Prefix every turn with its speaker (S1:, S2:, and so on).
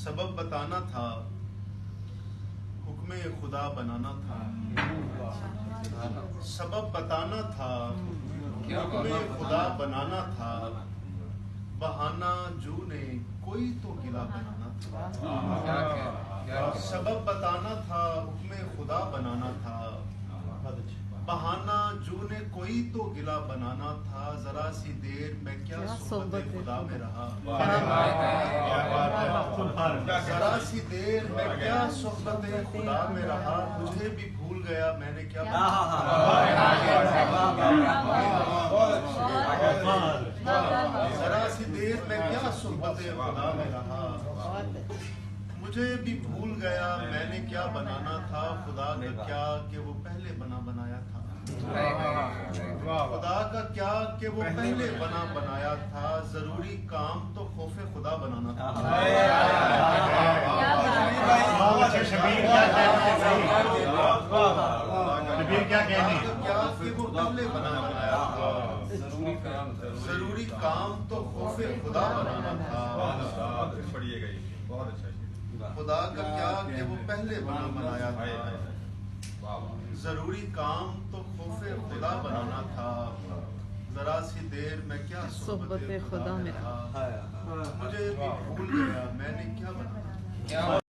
S1: سبب بتانا تھا، حکم خدا بنانا تھا، سبب بتانا تھا، حکم خدا بنانا تھا، بہانہ جو نے کوئی تو گلا بنانا تھا، سبب بتانا تھا، حکم خدا بنانا تھا، بہانہ جو نے کوئی تو گلا بنانا تھا، ذرا سی دیر میں کیا صحبت خدا میں رہا، ذرا سی دیر میں کیا صحبت خدا میں رہا، مجھے بھی بھول گیا میں نے کیا ذرا سی دیر میں کیا صحبت خدا میں رہا، مجھے بھی بھول گیا میں نے کیا بنانا تھا، خدا کا کیا کہ وہ پہلے بنایا تھا، خدا کا کیا کہ وہ پہلے بنایا تھا، ضروری کام تو خوف خدا بنانا تھا، کیا کہ وہ پہلے بنایا تھا، ضروری کام تو خوف خدا بنانا تھا، خدا کا کیا کہ وہ پہلے بنایا تھا، ضروری کام تو خوف خدا بنانا تھا، ذرا سی دیر میں کیا صحبت خدا میں رہا، مجھے بھی بھول گیا میں نے کیا بنانا